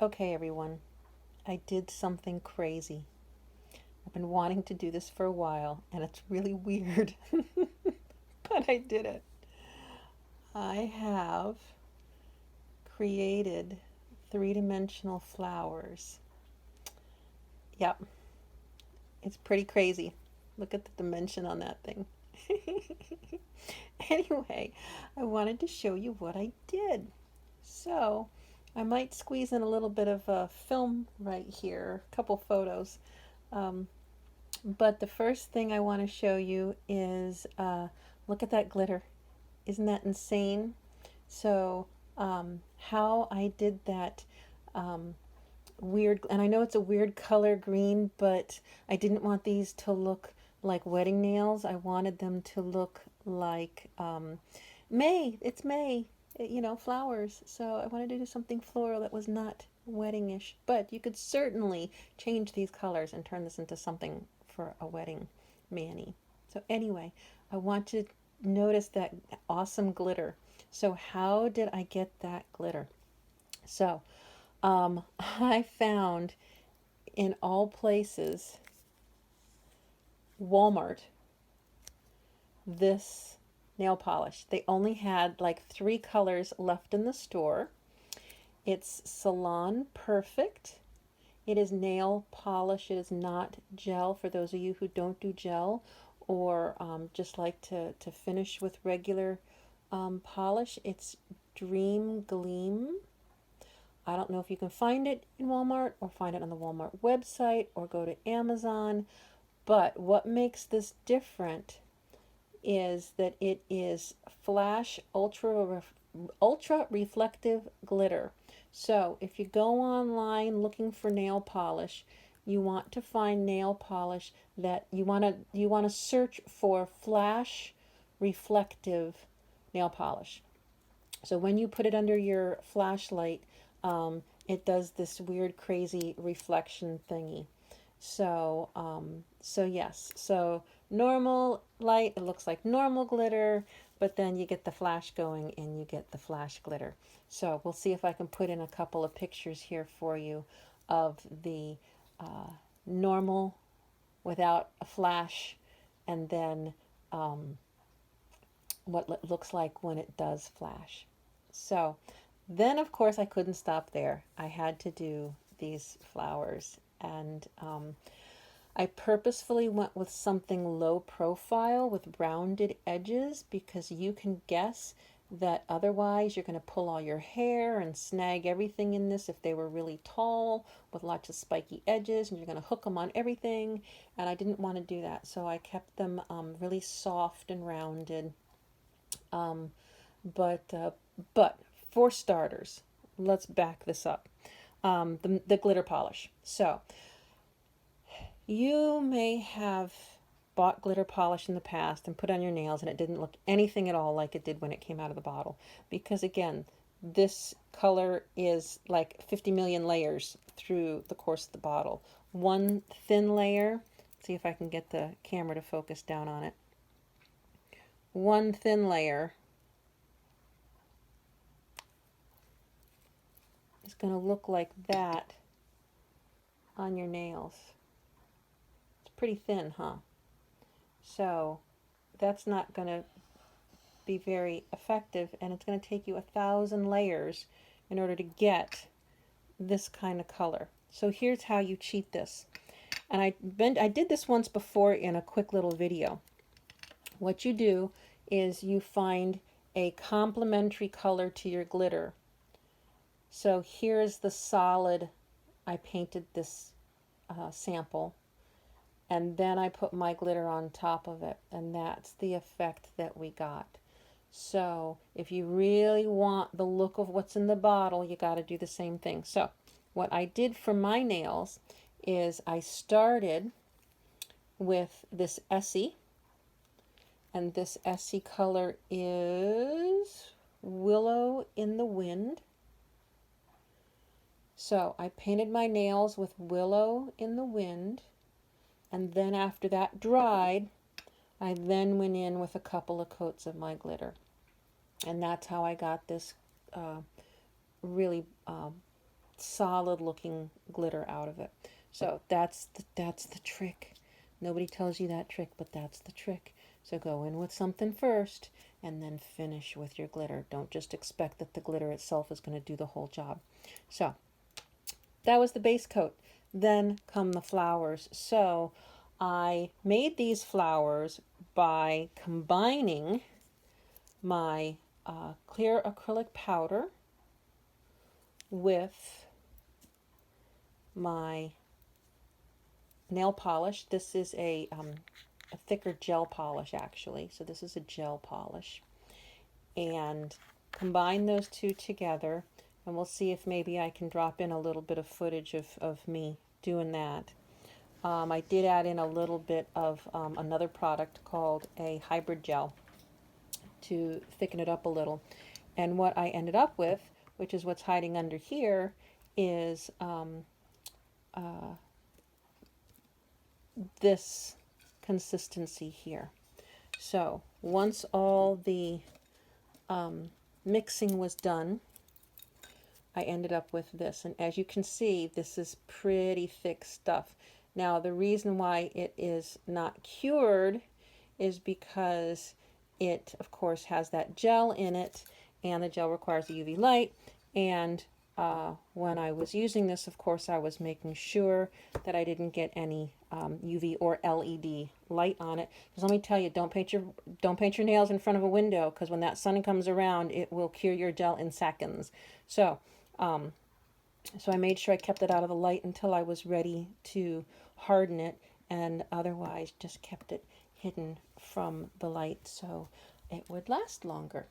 Okay, everyone, I did something crazy. I've been wanting to do this for a while, and it's really weird, but I did it. I have created three-dimensional flowers. Yep, it's pretty crazy. Look at the dimension on that thing. Anyway, I wanted to show you what I did. So, I might squeeze in a little bit of film right here, a couple photos. Um, But the first thing I want to show you is look at that glitter. Isn't that insane? So, how I did that um, weird, and I know it's a weird color green, but I didn't want these to look like wedding nails. I wanted them to look like May. It's May, flowers. So I wanted to do something floral that was not weddingish, but you could certainly change these colors and turn this into something for a wedding mani. So anyway, I want to notice that awesome glitter. So how did I get that glitter? So I found in all places Walmart this nail polish. They only had like three colors left in the store. It's Salon Perfect. It is nail polish. It is not gel for those of you who don't do gel or just like to finish with regular polish. It's Dream Gleam. I don't know if you can find it in Walmart or find it on the Walmart website or go to Amazon, but what makes this different is that it is flash ultra reflective glitter. So if you go online looking for nail polish, you want to find nail polish that you want to search for flash reflective nail polish. So when you put it under your flashlight, it does this weird, crazy reflection thingy. So yes. So normal light, it looks like normal glitter, but then you get the flash going and you get the flash glitter. So we'll see if I can put in a couple of pictures here for you of the normal without a flash, and then what it looks like when it does flash. So then, of course, I couldn't stop there. I had to do these flowers, and I purposefully went with something low profile with rounded edges because you can guess that otherwise you're going to pull all your hair and snag everything in this if they were really tall with lots of spiky edges, and you're going to hook them on everything, and I didn't want to do that, so I kept them really soft and rounded. um, but but for starters, let's back this up. The glitter polish. So you may have bought glitter polish in the past and put on your nails and it didn't look anything at all like it did when it came out of the bottle. Because again, this color is like 50 million layers through the course of the bottle. One thin layer, see if I can get the camera to focus down on it. One thin layer is going to look like that on your nails. It's pretty thin, huh? So that's not going to be very effective, and it's going to take you 1,000 layers in order to get this kind of color. So here's how you cheat this. And I did this once before in a quick little video. What you do is you find a complementary color to your glitter. So here's the solid. I painted this sample, and then I put my glitter on top of it, and that's the effect that we got. So if you really want the look of what's in the bottle, you got to do the same thing. So what I did for my nails is I started with this Essie, and this Essie color is Willow in the Wind. So I painted my nails with Willow in the Wind, and then after that dried, I then went in with a couple of coats of my glitter. And that's how I got this really solid looking glitter out of it. So that's the trick. Nobody tells you that trick, but that's the trick. So go in with something first and then finish with your glitter. Don't just expect that the glitter itself is going to do the whole job. So that was the base coat. Then come the flowers. So I made these flowers by combining my clear acrylic powder with my nail polish. This is a thicker gel polish actually. So this is a gel polish. And combine those two together, and we'll see if maybe I can drop in a little bit of footage of me doing that. I did add in a little bit of another product called a hybrid gel to thicken it up a little. And what I ended up with, which is what's hiding under here, is this consistency here. So once all the mixing was done, I ended up with this. And as you can see, this is pretty thick stuff. Now, the reason why it is not cured is because it, of course, has that gel in it, and the gel requires a UV light. And when I was using this, of course, I was making sure that I didn't get any UV or LED light on it. Because let me tell you, don't paint your nails in front of a window, because when that sun comes around, it will cure your gel in seconds. So I made sure I kept it out of the light until I was ready to harden it, and otherwise just kept it hidden from the light so it would last longer.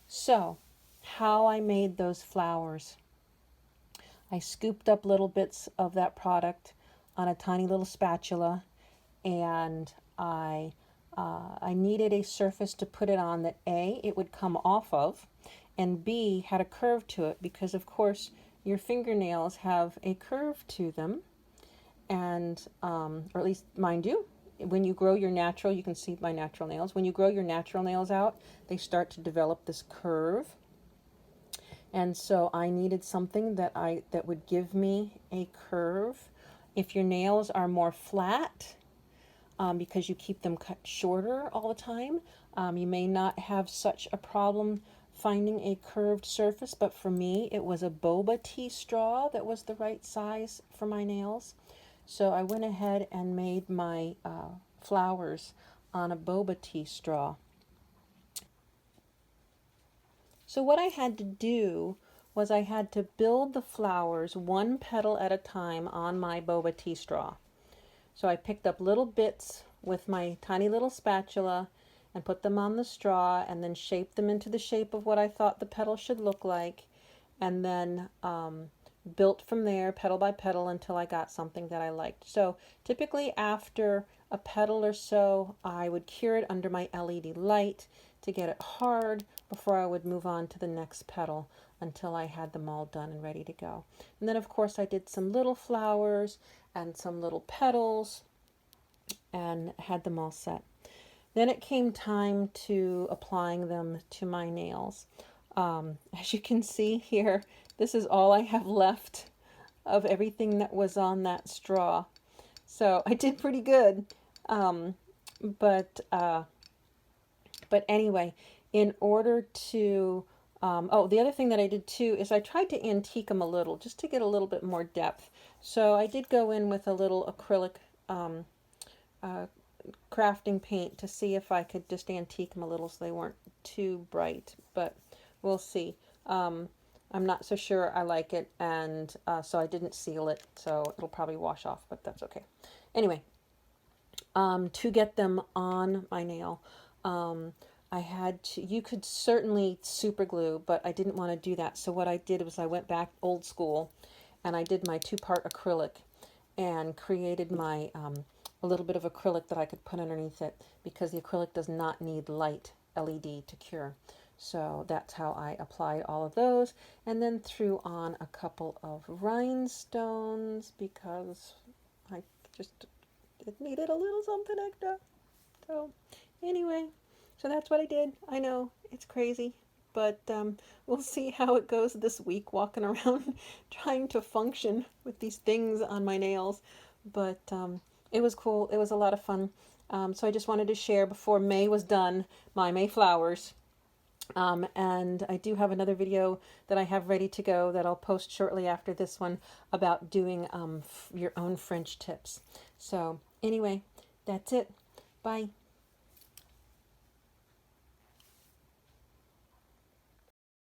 So, how I made those flowers. I scooped up little bits of that product on a tiny little spatula, and I needed a surface to put it on that A, it would come off of, and B, had a curve to it, because of course your fingernails have a curve to them, and or at least mine do. When you grow your natural, you can see my natural nails, when you grow your natural nails out, they start to develop this curve. And so I needed something that would give me a curve. If your nails are more flat, because you keep them cut shorter all the time, you may not have such a problem finding a curved surface, but for me it was a boba tea straw that was the right size for my nails. So I went ahead and made my flowers on a boba tea straw. So what I had to do was I had to build the flowers one petal at a time on my boba tea straw. So I picked up little bits with my tiny little spatula and put them on the straw, and then shaped them into the shape of what I thought the petal should look like, and then built from there petal by petal until I got something that I liked. So typically after a petal or so, I would cure it under my LED light to get it hard before I would move on to the next petal until I had them all done and ready to go. And then of course I did some little flowers and some little petals and had them all set. Then it came time to applying them to my nails. As you can see here, this is all I have left of everything that was on that straw. So I did pretty good. But anyway, in order to, oh, the other thing that I did too is I tried to antique them a little, just to get a little bit more depth. So I did go in with a little acrylic crafting paint to see if I could just antique them a little so they weren't too bright, but we'll see. I'm not so sure I like it, and so I didn't seal it, so it'll probably wash off, but that's okay. Anyway, to get them on my nail, I had to, you could certainly super glue, but I didn't want to do that. So what I did was I went back old school and I did my 2-part acrylic and created my a little bit of acrylic that I could put underneath it, because the acrylic does not need light LED to cure. So that's how I applied all of those, and then threw on a couple of rhinestones because I just it needed a little something extra. So anyway, so that's what I did. I know, it's crazy. but we'll see how it goes this week walking around trying to function with these things on my nails. But it was cool. It was a lot of fun. So I just wanted to share before May was done, my May flowers. And I do have another video that I have ready to go that I'll post shortly after this one about doing your own French tips. So anyway, that's it. Bye.